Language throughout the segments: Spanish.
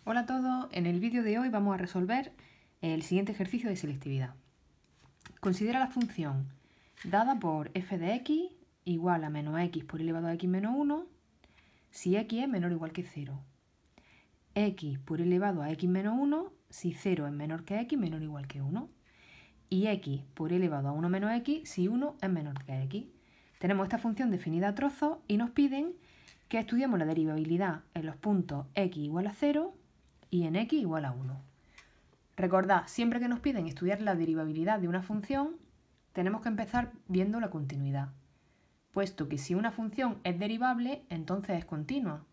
Hola a todos, en el vídeo de hoy vamos a resolver el siguiente ejercicio de selectividad. Considera la función dada por f de x igual a menos x por elevado a x menos 1 si x es menor o igual que 0. X por elevado a x menos 1 si 0 es menor que x menor o igual que 1. Y x por elevado a 1 menos x si 1 es menor que x. Tenemos esta función definida a trozos y nos piden que estudiemos la derivabilidad en los puntos x igual a 0 y en x igual a 1. Recordad, siempre que nos piden estudiar la derivabilidad de una función, tenemos que empezar viendo la continuidad, puesto que si una función es derivable, entonces es continua.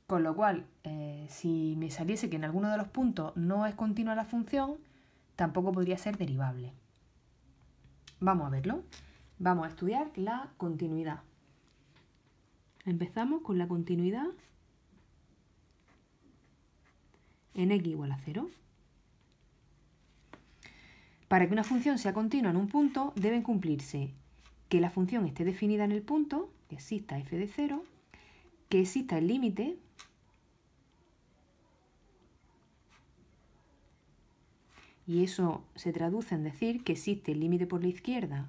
Con lo cual, si me saliese que en alguno de los puntos no es continua la función, tampoco podría ser derivable. Vamos a verlo. Vamos a estudiar la continuidad. Empezamos con la continuidad en x igual a 0. Para que una función sea continua en un punto, deben cumplirse que la función esté definida en el punto, que exista f de 0, que exista el límite, y eso se traduce en decir que existe el límite por la izquierda,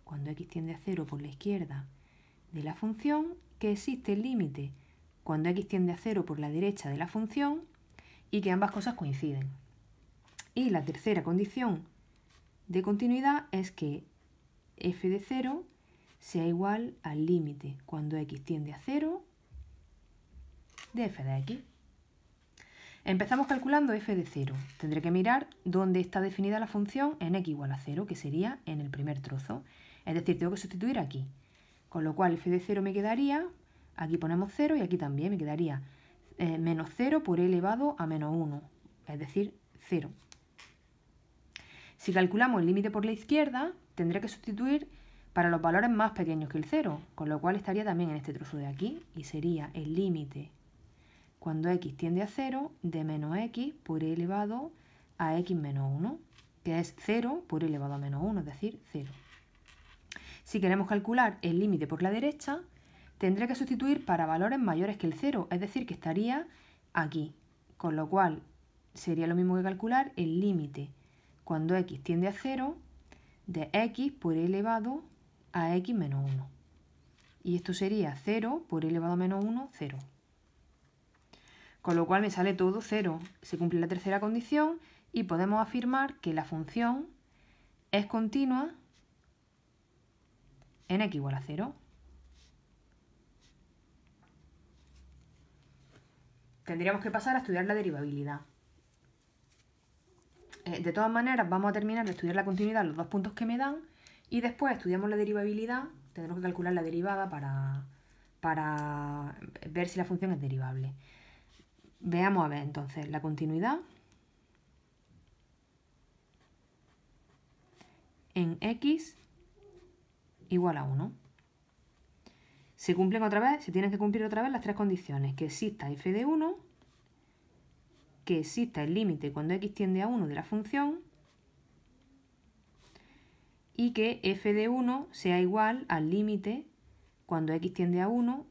cuando x tiende a 0 por la izquierda, de la función, que existe el límite cuando x tiende a 0 por la derecha de la función, y que ambas cosas coinciden. Y la tercera condición de continuidad es que f de 0 sea igual al límite cuando x tiende a 0 de f de x. Empezamos calculando f de 0. Tendré que mirar dónde está definida la función en x igual a 0, que sería en el primer trozo. Es decir, tengo que sustituir aquí. Con lo cual f de 0 me quedaría, aquí ponemos 0 y aquí también me quedaría menos 0 por e elevado a menos 1, es decir, 0. Si calculamos el límite por la izquierda, tendré que sustituir para los valores más pequeños que el 0, con lo cual estaría también en este trozo de aquí, y sería el límite cuando x tiende a 0 de menos x por e elevado a x menos 1, que es 0 por e elevado a menos 1, es decir, 0. Si queremos calcular el límite por la derecha, tendré que sustituir para valores mayores que el 0, es decir, que estaría aquí, con lo cual sería lo mismo que calcular el límite cuando x tiende a 0 de x por e elevado a x menos 1. Y esto sería 0 por e elevado a menos 1, 0. Con lo cual me sale todo 0. Se cumple la tercera condición y podemos afirmar que la función es continua en x igual a 0. Tendríamos que pasar a estudiar la derivabilidad. De todas maneras, vamos a terminar de estudiar la continuidad, los dos puntos que me dan, y después estudiamos la derivabilidad. Tendremos que calcular la derivada para ver si la función es derivable. Veamos a ver entonces la continuidad en x igual a 1. Se tienen que cumplir otra vez las tres condiciones: que exista f de 1, que exista el límite cuando x tiende a 1 de la función y que f de 1 sea igual al límite cuando x tiende a 1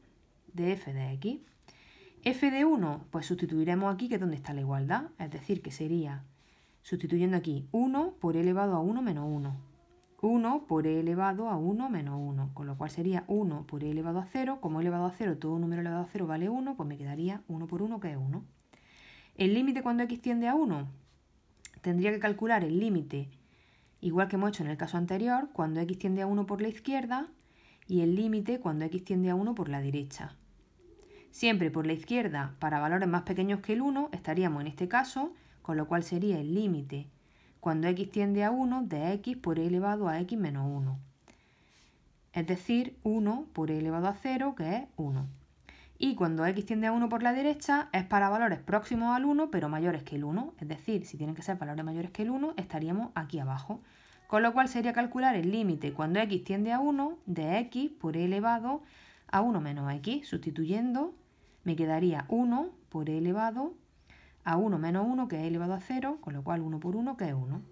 de f de x. F de 1, pues sustituiremos aquí, que es donde está la igualdad, es decir, que sería, sustituyendo aquí, 1 por e elevado a 1 menos 1. 1 por e elevado a 1 menos 1, con lo cual sería 1 por e elevado a 0. Como e elevado a 0, todo número elevado a 0 vale 1, pues me quedaría 1 por 1, que es 1. El límite cuando x tiende a 1, tendría que calcular el límite, igual que hemos hecho en el caso anterior, cuando x tiende a 1 por la izquierda, y el límite cuando x tiende a 1 por la derecha. Siempre por la izquierda, para valores más pequeños que el 1, estaríamos en este caso, con lo cual sería el límite cuando x tiende a 1 de x por e elevado a x menos 1. Es decir, 1 por e elevado a 0, que es 1. Y cuando x tiende a 1 por la derecha, es para valores próximos al 1, pero mayores que el 1. Es decir, si tienen que ser valores mayores que el 1, estaríamos aquí abajo. Con lo cual sería calcular el límite cuando x tiende a 1 de x por e elevado a 1 menos x. Sustituyendo, me quedaría 1 por e elevado a 1 menos 1, que es elevado a 0, con lo cual 1 por 1, que es 1.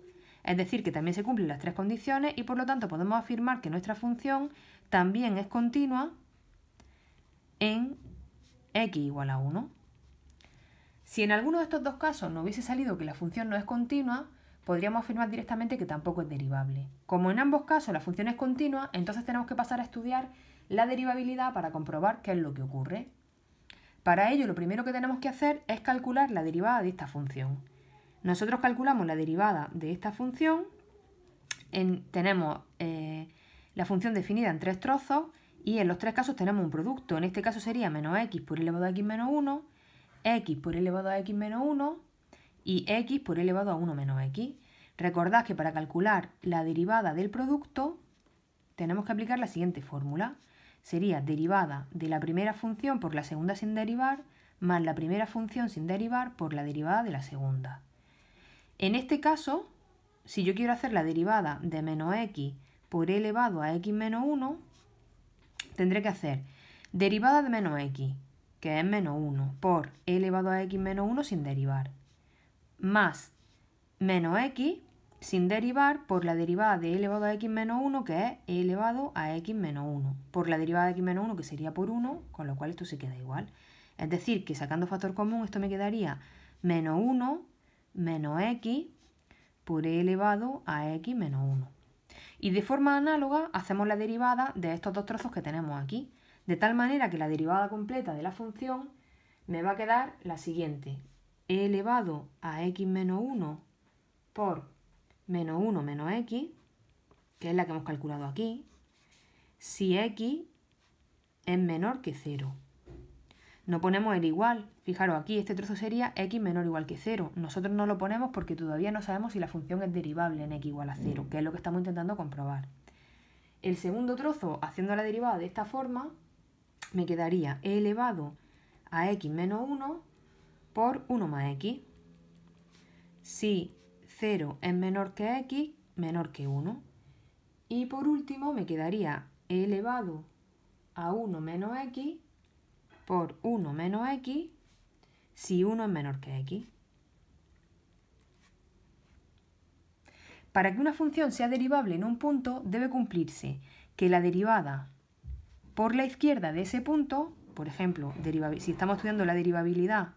Es decir, que también se cumplen las tres condiciones y por lo tanto podemos afirmar que nuestra función también es continua en x igual a 1. Si en alguno de estos dos casos no hubiese salido que la función no es continua, podríamos afirmar directamente que tampoco es derivable. Como en ambos casos la función es continua, entonces tenemos que pasar a estudiar la derivabilidad para comprobar qué es lo que ocurre. Para ello, lo primero que tenemos que hacer es calcular la derivada de esta función. Nosotros calculamos la derivada de esta función, tenemos la función definida en tres trozos y en los tres casos tenemos un producto. En este caso sería menos x por elevado a x menos 1, x por elevado a x menos 1 y x por elevado a 1 menos x. Recordad que para calcular la derivada del producto tenemos que aplicar la siguiente fórmula. Sería derivada de la primera función por la segunda sin derivar más la primera función sin derivar por la derivada de la segunda. En este caso, si yo quiero hacer la derivada de menos x por elevado a x menos 1, tendré que hacer derivada de menos x, que es menos 1, por elevado a x menos 1 sin derivar, más menos x sin derivar por la derivada de elevado a x menos 1, que es elevado a x menos 1, por la derivada de x menos 1, que sería por 1, con lo cual esto se queda igual. Es decir, que sacando factor común esto me quedaría menos 1 menos x por e elevado a x menos 1. Y de forma análoga hacemos la derivada de estos dos trozos que tenemos aquí, de tal manera que la derivada completa de la función me va a quedar la siguiente: e elevado a x menos 1 por menos 1 menos x, que es la que hemos calculado aquí, si x es menor que 0. No ponemos el igual. Fijaros, aquí este trozo sería x menor o igual que 0. Nosotros no lo ponemos porque todavía no sabemos si la función es derivable en x igual a 0, que es lo que estamos intentando comprobar. El segundo trozo, haciendo la derivada de esta forma, me quedaría e elevado a x menos 1 por 1 más x. Si 0 es menor que x, menor que 1. Y por último me quedaría e elevado a 1 menos x por 1 menos x si 1 es menor que x. Para que una función sea derivable en un punto debe cumplirse que la derivada por la izquierda de ese punto, por ejemplo, si estamos estudiando la derivabilidad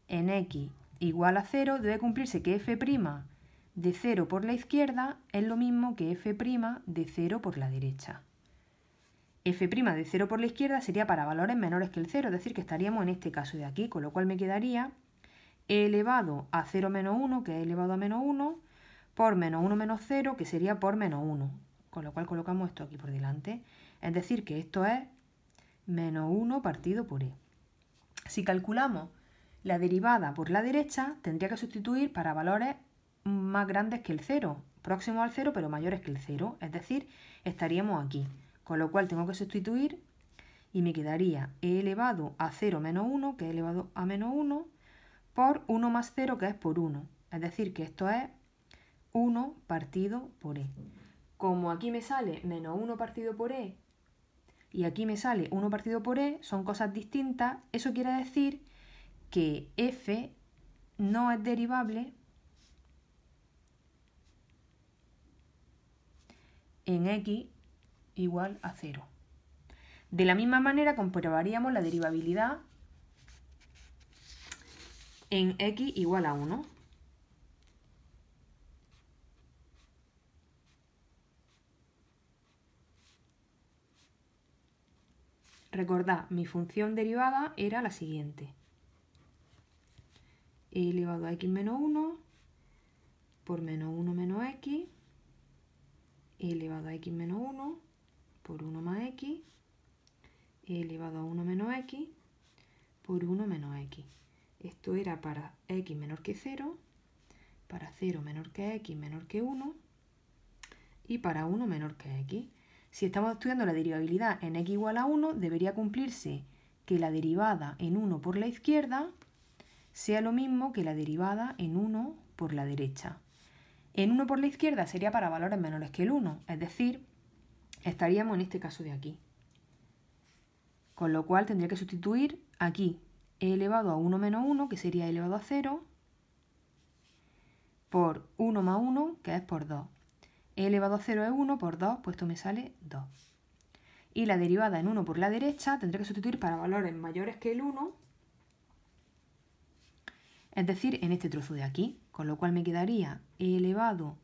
en x igual a 0, debe cumplirse que f' de 0 por la izquierda es lo mismo que f' de 0 por la derecha. F' de 0 por la izquierda sería para valores menores que el 0, es decir, que estaríamos en este caso de aquí, con lo cual me quedaría e elevado a 0 menos 1, que es elevado a menos 1, por menos 1 menos 0, que sería por menos 1, con lo cual colocamos esto aquí por delante. Es decir, que esto es menos 1 partido por e. Si calculamos la derivada por la derecha, tendría que sustituir para valores más grandes que el 0, próximos al 0, pero mayores que el 0, es decir, estaríamos aquí. Con lo cual tengo que sustituir y me quedaría e elevado a 0 menos 1, que es elevado a menos 1, por 1 más 0, que es por 1. Es decir, que esto es 1 partido por e. Como aquí me sale menos 1 partido por e y aquí me sale 1 partido por e, son cosas distintas, eso quiere decir que f no es derivable en x igual a 0. De la misma manera comprobaríamos la derivabilidad en x igual a 1. Recordad, mi función derivada era la siguiente: e elevado a x menos 1 por menos 1 menos x, e elevado a x menos 1 por 1 más x, e elevado a 1 menos x por 1 menos x. Esto era para x menor que 0, para 0 menor que x menor que 1 y para 1 menor que x. Si estamos estudiando la derivabilidad en x igual a 1, debería cumplirse que la derivada en 1 por la izquierda sea lo mismo que la derivada en 1 por la derecha. En 1 por la izquierda sería para valores menores que el 1, es decir, estaríamos en este caso de aquí. Con lo cual tendría que sustituir aquí e elevado a 1 menos 1, que sería e elevado a 0, por 1 más 1, que es por 2. E elevado a 0 es 1, por 2, pues esto me sale 2. Y la derivada en 1 por la derecha tendré que sustituir para valores mayores que el 1, es decir, en este trozo de aquí, con lo cual me quedaría e elevado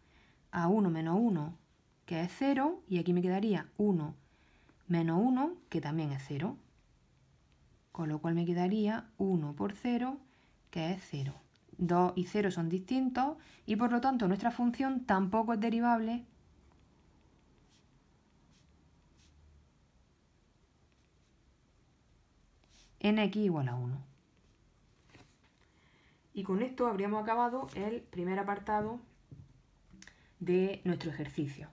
a 1 menos 1, que es 0, y aquí me quedaría 1 menos 1, que también es 0, con lo cual me quedaría 1 por 0, que es 0. 2 y 0 son distintos y por lo tanto nuestra función tampoco es derivable en x igual a 1. Y con esto habríamos acabado el primer apartado de nuestro ejercicio.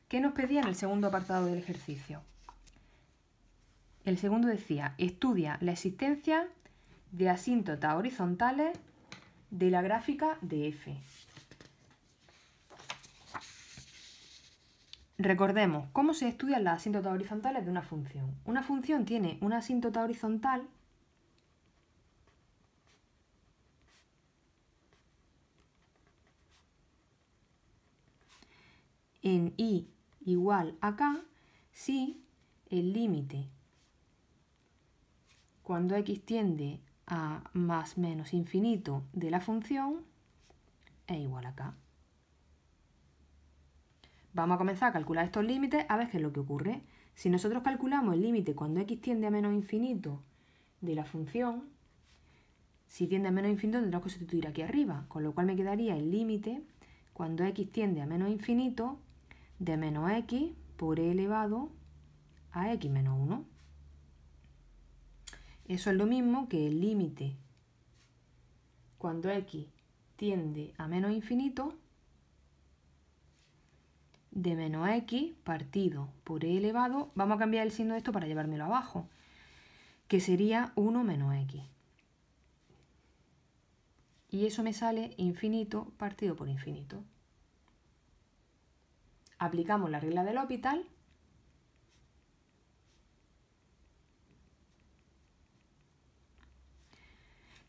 ¿Qué nos pedía en el segundo apartado del ejercicio? El segundo decía, estudia la existencia de asíntotas horizontales de la gráfica de f. Recordemos, ¿cómo se estudian las asíntotas horizontales de una función? Una función tiene una asíntota horizontal en y igual a k si el límite cuando x tiende a más menos infinito de la función es igual a k. Vamos a comenzar a calcular estos límites a ver qué es lo que ocurre. Si nosotros calculamos el límite cuando x tiende a menos infinito de la función, si tiende a menos infinito tendremos que sustituir aquí arriba, con lo cual me quedaría el límite cuando x tiende a menos infinito de menos x por e elevado a x menos 1. Eso es lo mismo que el límite cuando x tiende a menos infinito de menos x partido por e elevado, vamos a cambiar el signo de esto para llevármelo abajo, que sería 1 menos x. Y eso me sale infinito partido por infinito. Aplicamos la regla del L'Hopital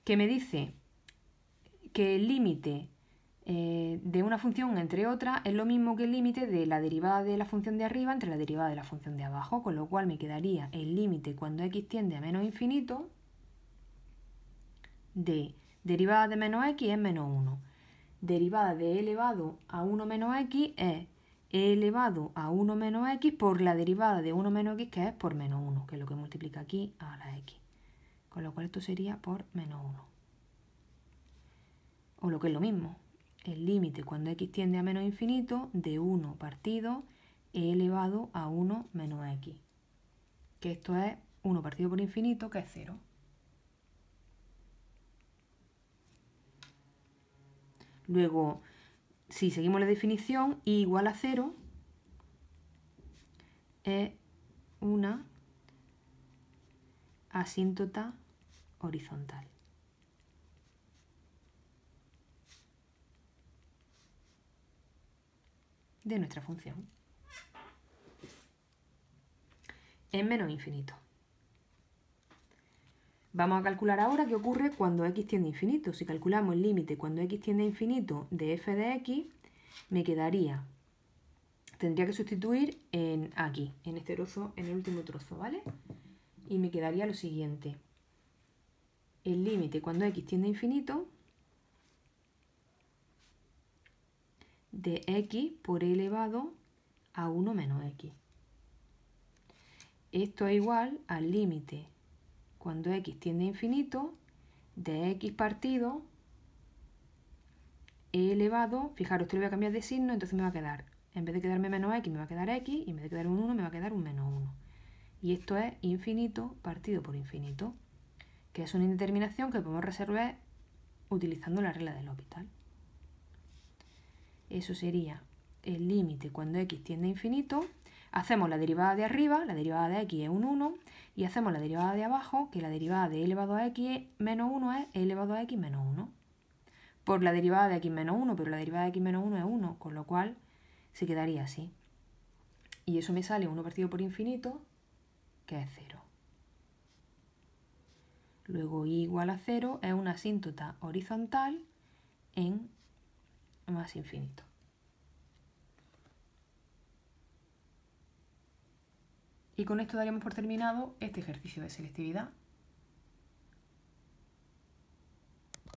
que me dice que el límite de una función entre otras es lo mismo que el límite de la derivada de la función de arriba entre la derivada de la función de abajo, con lo cual me quedaría el límite cuando x tiende a menos infinito de derivada de menos x es menos 1. Derivada de e elevado a 1 menos x es e elevado a 1 menos x por la derivada de 1 menos x, que es por menos 1, que es lo que multiplica aquí a la x. Con lo cual esto sería por menos 1. O lo que es lo mismo, el límite cuando x tiende a menos infinito de 1 partido e elevado a 1 menos x. Que esto es 1 partido por infinito, que es 0. Luego, si seguimos la definición, y igual a 0 es una asíntota horizontal. De nuestra función en menos infinito. Vamos a calcular ahora qué ocurre cuando x tiende a infinito. Si calculamos el límite cuando x tiende a infinito de f de x, me quedaría, tendría que sustituir en aquí, en este trozo, en el último trozo, ¿vale? Y me quedaría lo siguiente. El límite cuando x tiende a infinito de x por e elevado a 1 menos x. Esto es igual al límite cuando x tiende a infinito de x partido e elevado, fijaros, esto lo voy a cambiar de signo, entonces me va a quedar, en vez de quedarme menos x, me va a quedar x, y en vez de quedar un 1, me va a quedar un menos 1. Y esto es infinito partido por infinito, que es una indeterminación que podemos resolver utilizando la regla del L'Hopital. Eso sería el límite cuando x tiende a infinito. Hacemos la derivada de arriba, la derivada de x es un 1, y hacemos la derivada de abajo, que la derivada de e elevado a x menos 1 es e elevado a x menos 1. Por la derivada de x menos 1, pero la derivada de x menos 1 es 1, con lo cual se quedaría así. Y eso me sale 1 partido por infinito, que es 0. Luego y igual a 0 es una asíntota horizontal en más infinito. Y con esto daríamos por terminado este ejercicio de selectividad.